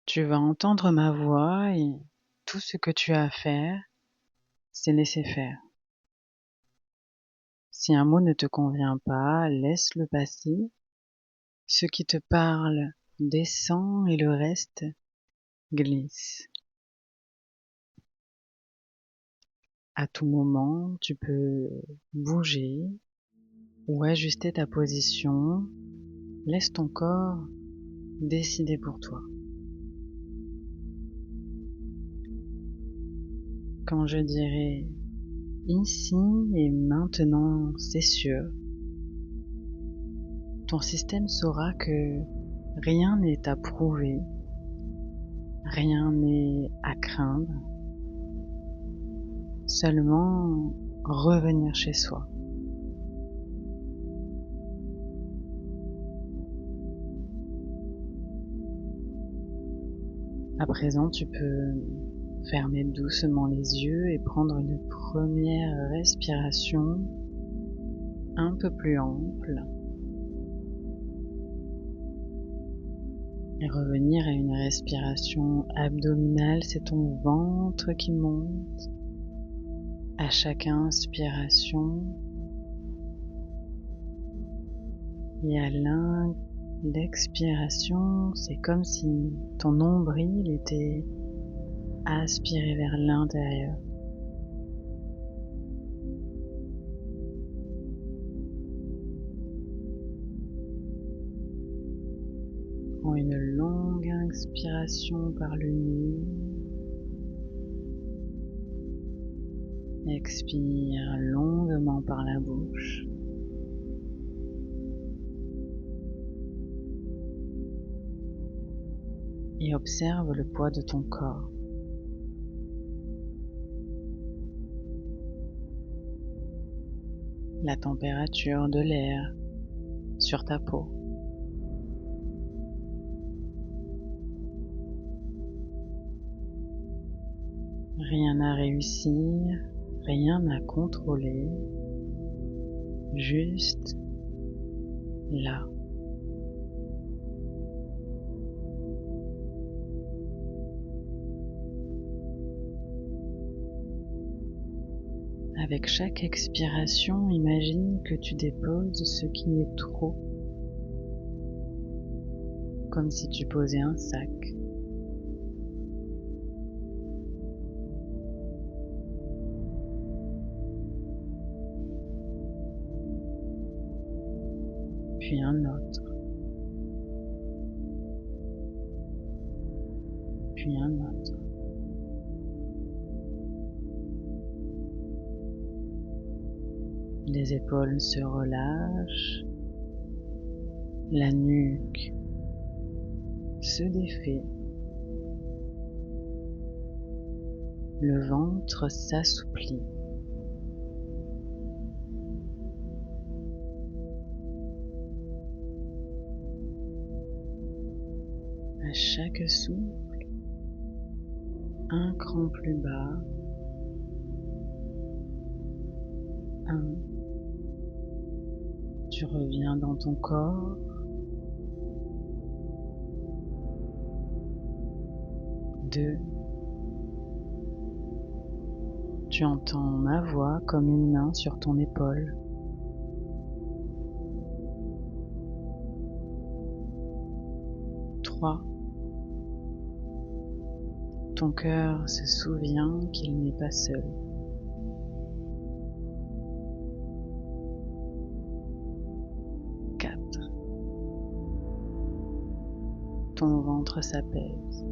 Tu vas entendre ma voix et tout ce que tu as à faire, c'est laisser faire. Si un mot ne te convient pas, laisse-le passer. Ce qui te parle descend et le reste glisse. À tout moment, tu peux bouger ou ajuster ta position. Laisse ton corps décider pour toi. Quand je dirai ici et maintenant, c'est sûr, ton système saura que rien n'est à prouver, rien n'est à craindre, seulement revenir chez soi. À présent, tu peux fermer doucement les yeux et prendre une première respiration un peu plus ample et revenir à une respiration abdominale. C'est ton ventre qui monte à chaque inspiration et à l'expiration, c'est comme si ton nombril était aspiré vers l'intérieur. Prends une longue inspiration par le nez. Expire longuement par la bouche. Et observe le poids de ton corps. La température de l'air sur ta peau. Rien à réussir, rien à contrôler, juste là. Avec chaque expiration, imagine que tu déposes ce qui est trop, comme si tu posais un sac. Puis un autre, puis un autre. Les épaules se relâchent, la nuque se défait, le ventre s'assouplit. À chaque souffle, un cran plus bas, tu reviens dans ton corps, 2, tu entends ma voix comme une main sur ton épaule. 3, ton cœur se souvient qu'il n'est pas seul. 4, ton ventre s'apaise.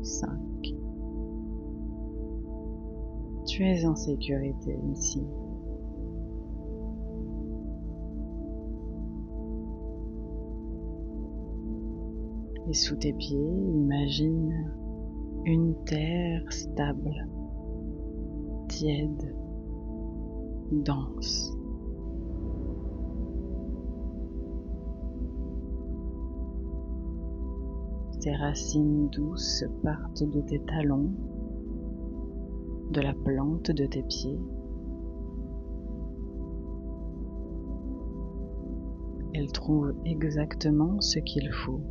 5, tu es en sécurité ici. Et sous tes pieds, imagine une terre stable, tiède, dense. Tes racines douces partent de tes talons, de la plante de tes pieds, elle trouve exactement ce qu'il faut.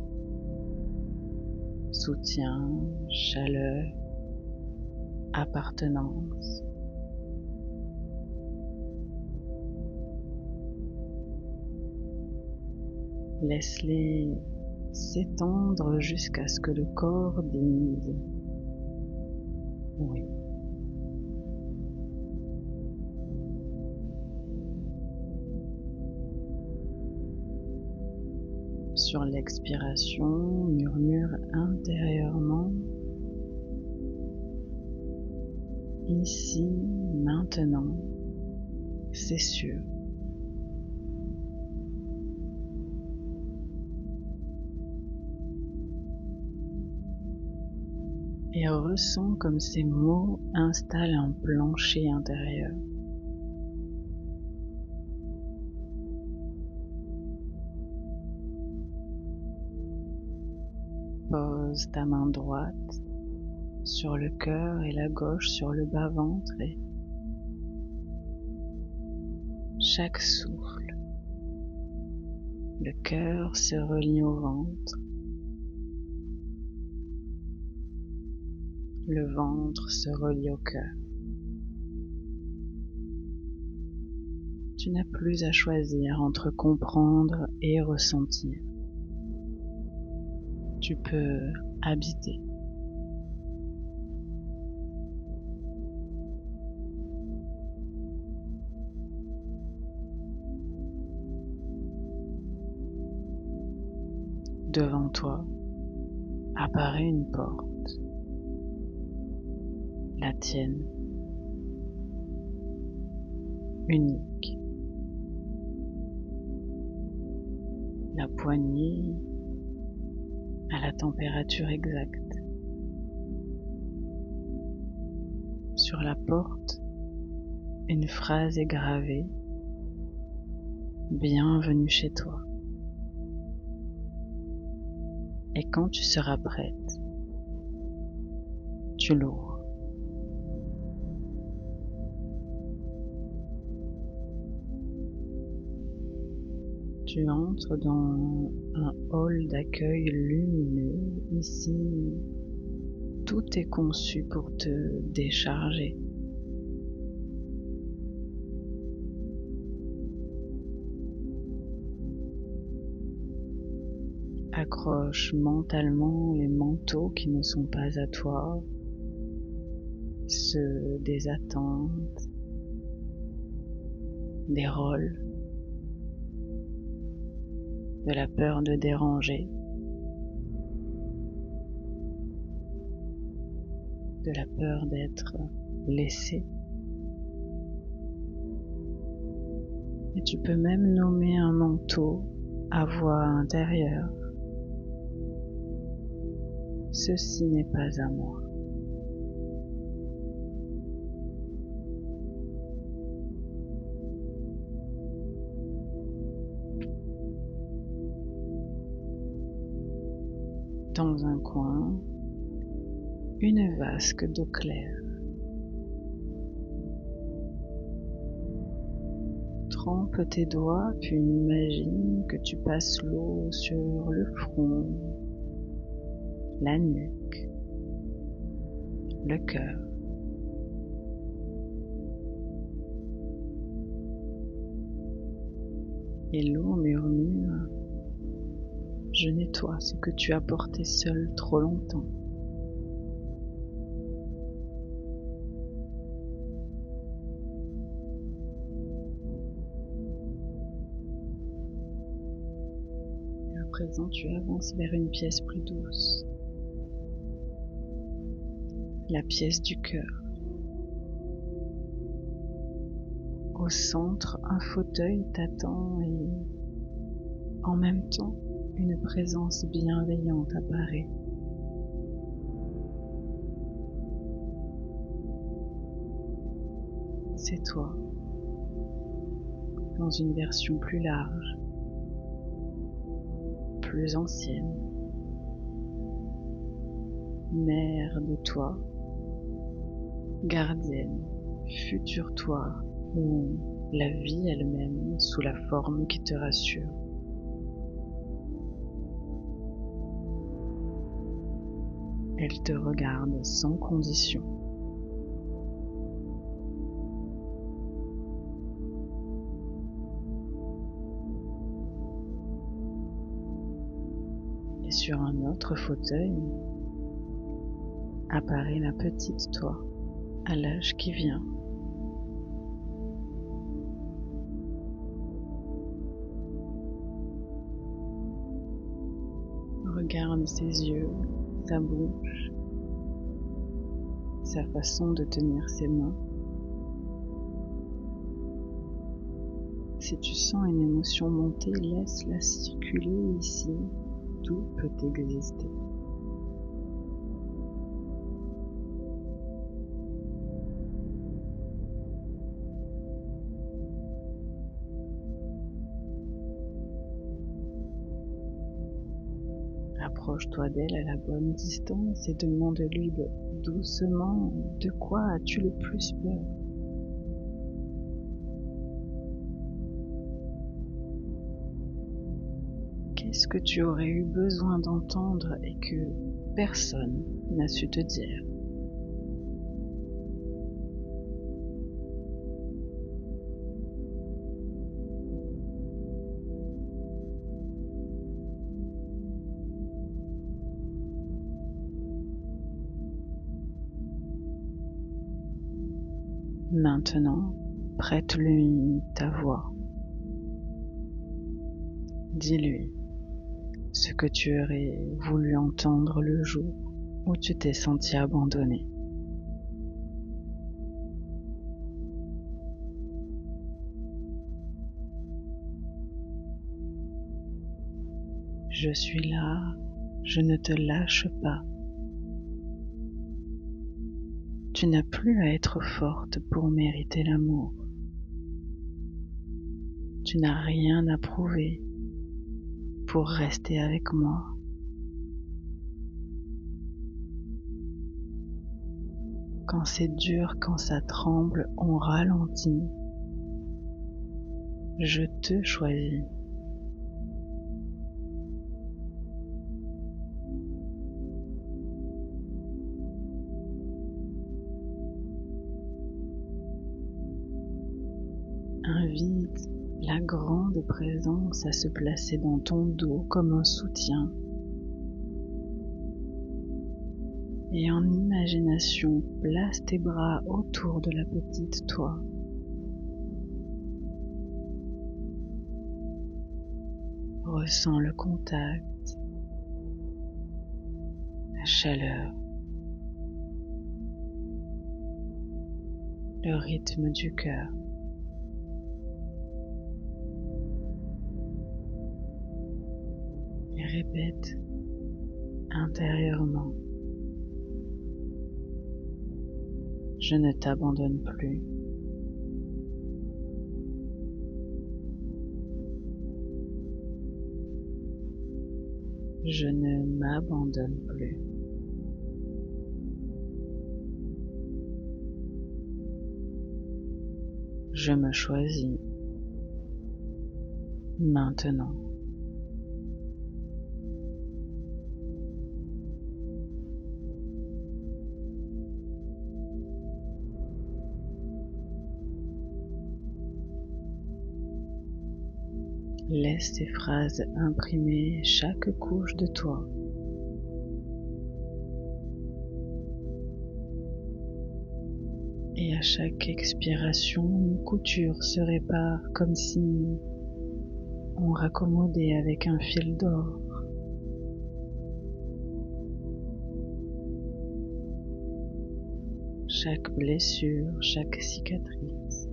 Soutien, chaleur, appartenance. Laisse-les s'étendre jusqu'à ce que le corps dise oui. Sur l'expiration, murmure intérieurement ici, maintenant, c'est sûr. Et ressens comme ces mots installent un plancher intérieur. Pose ta main droite sur le cœur et la gauche sur le bas-ventre et chaque souffle, le cœur se relie au ventre, le ventre se relie au cœur. Tu n'as plus à choisir entre comprendre et ressentir. Tu peux habiter. Devant toi apparaît une porte, la tienne, unique. La poignée à la température exacte. Sur la porte, une phrase est gravée. Bienvenue chez toi. Et quand tu seras prête, tu l'ouvres. Tu entres dans un hall d'accueil lumineux. Ici, tout est conçu pour te décharger. Accroche mentalement les manteaux qui ne sont pas à toi, ceux des attentes, des rôles, de la peur de déranger, de la peur d'être laissé. Et tu peux même nommer un manteau à voix intérieure. Ceci n'est pas à moi. Dans un coin, une vasque d'eau claire. Trempe tes doigts, puis imagine que tu passes l'eau sur le front, la nuque, le cœur. Et l'eau murmure: je nettoie ce que tu as porté seul trop longtemps. Et à présent, tu avances vers une pièce plus douce. La pièce du cœur. Au centre, un fauteuil t'attend et en même temps, une présence bienveillante apparaît. C'est toi, dans une version plus large, plus ancienne, mère de toi, gardienne, futur toi, ou la vie elle-même sous la forme qui te rassure. Elle te regarde sans condition. Et sur un autre fauteuil apparaît la petite toi, à l'âge qui vient. Regarde ses yeux, sa bouche, sa façon de tenir ses mains. Si tu sens une émotion monter, laisse-la circuler ici, tout peut exister. Approche-toi d'elle à la bonne distance et demande-lui doucement de quoi as-tu le plus peur. Qu'est-ce que tu aurais eu besoin d'entendre et que personne n'a su te dire? Maintenant, prête-lui ta voix. Dis-lui ce que tu aurais voulu entendre le jour où tu t'es senti abandonné. Je suis là, je ne te lâche pas. Tu n'as plus à être forte pour mériter l'amour. Tu n'as rien à prouver pour rester avec moi. Quand c'est dur, quand ça tremble, on ralentit. Je te choisis. Invite la grande présence à se placer dans ton dos comme un soutien. Et en imagination, place tes bras autour de la petite toi. Ressens le contact, la chaleur, le rythme du cœur. Et répète intérieurement: je ne t'abandonne plus. Je ne m'abandonne plus. Je me choisis maintenant. Laisse ces phrases imprimer chaque couche de toi. Et à chaque expiration, une couture se répare comme si on raccommodait avec un fil d'or. Chaque blessure, chaque cicatrice.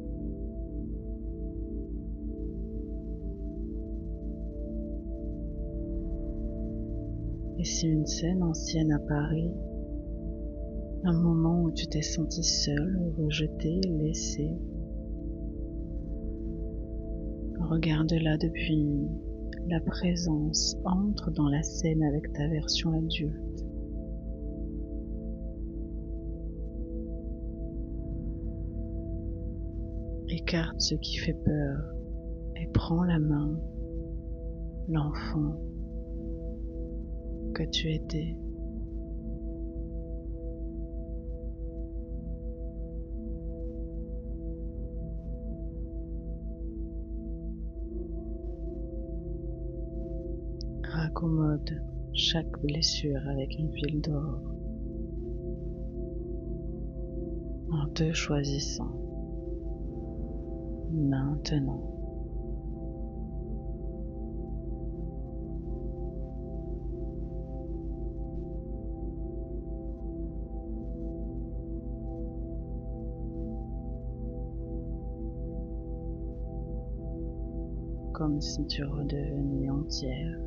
Et si une scène ancienne apparaît, un moment où tu t'es senti seul, rejeté, laissé, regarde-la depuis la présence, entre dans la scène avec ta version adulte. Écarte ce qui fait peur et prends la main, l'enfant que tu étais. accommode chaque blessure avec un fil d'or en te choisissant maintenant. Comme si tu redevenais entière.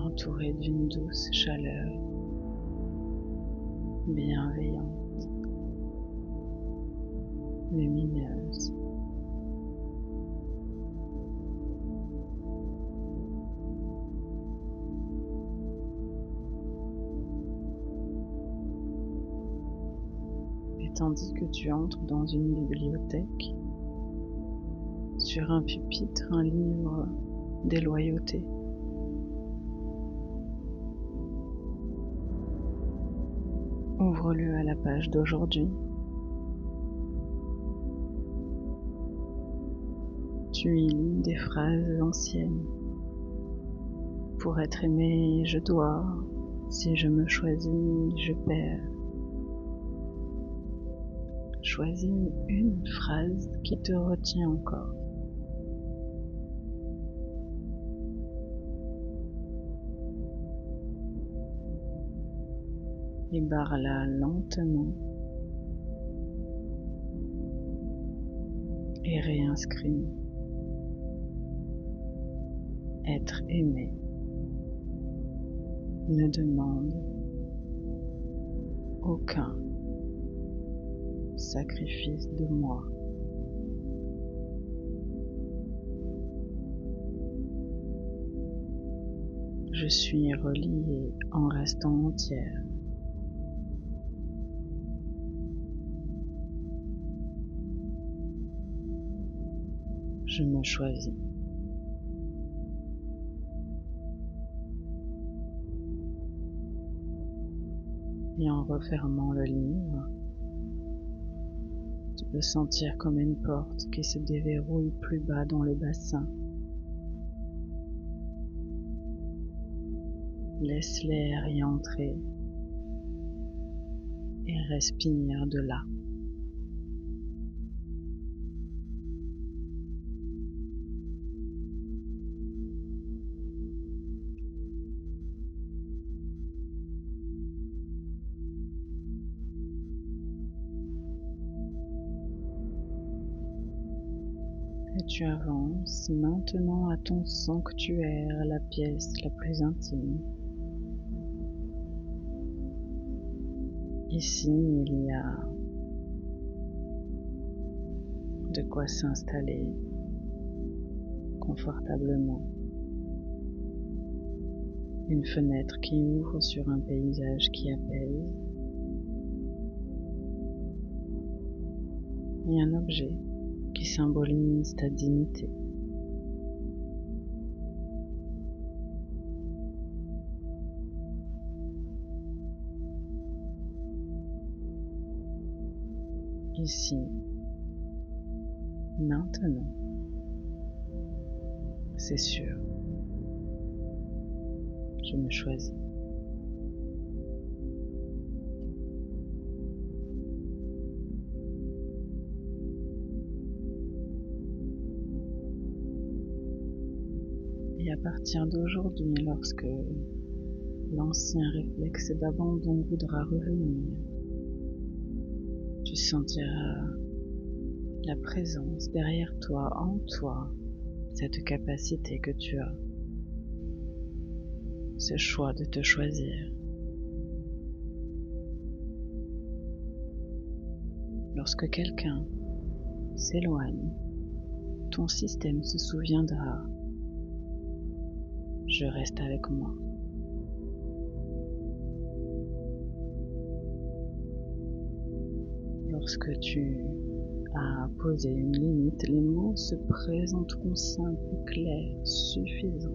Entourée d'une douce chaleur bienveillante, lumineuse. Et tandis que tu entres dans une bibliothèque, sur un pupitre, un livre des loyautés. Ouvre-le à la page d'aujourd'hui. Tu y lis des phrases anciennes. Pour être aimé, je dois. Si je me choisis, je perds. Choisis une phrase qui te retient encore. Et barre-la lentement et réinscris. Être aimé ne demande aucun sacrifice de moi. Je suis reliée en restant entière. Je me choisis. Et en refermant le livre, tu peux sentir comme une porte qui se déverrouille plus bas dans le bassin. Laisse l'air y entrer et respire de là. Et tu avances maintenant à ton sanctuaire, la pièce la plus intime. Ici, il y a de quoi s'installer confortablement. Une fenêtre qui ouvre sur un paysage qui apaise. Et un objet qui symbolise ta dignité. Ici, maintenant, c'est sûr, je me choisis. Et à partir d'aujourd'hui, lorsque l'ancien réflexe d'abandon voudra revenir, tu sentiras la présence derrière toi, en toi, cette capacité que tu as, ce choix de te choisir. Lorsque quelqu'un s'éloigne, ton système se souviendra. Je reste avec moi. Lorsque tu as posé une limite, les mots se présenteront simples, clairs, suffisants.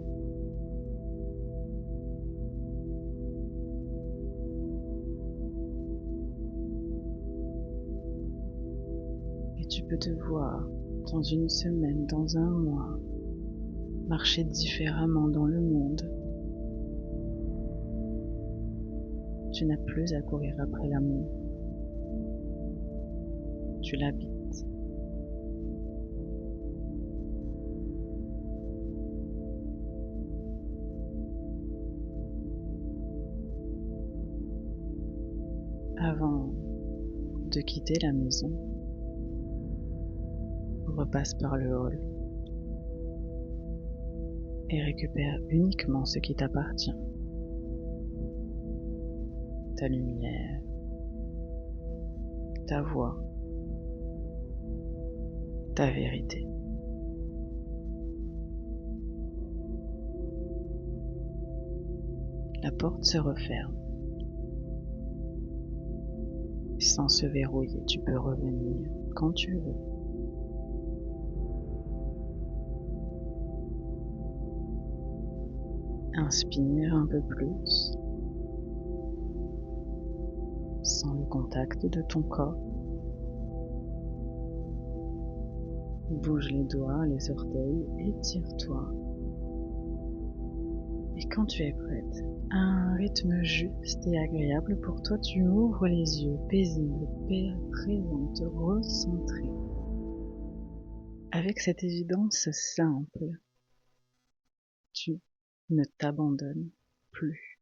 Et tu peux te voir dans une semaine, dans un mois, marcher différemment dans le monde. Tu n'as plus à courir après l'amour. Tu l'habites. Avant de quitter la maison, repasse par le hall et récupère uniquement ce qui t'appartient. Ta lumière, ta voix, ta vérité. La porte se referme. Sans se verrouiller, tu peux revenir quand tu veux. Inspire un peu plus, sans le contact de ton corps. Bouge les doigts, les orteils, étire-toi. Et quand tu es prête, à un rythme juste et agréable pour toi, tu ouvres les yeux, paisible, présente, recentré. Avec cette évidence simple, tu ne t'abandonnes plus.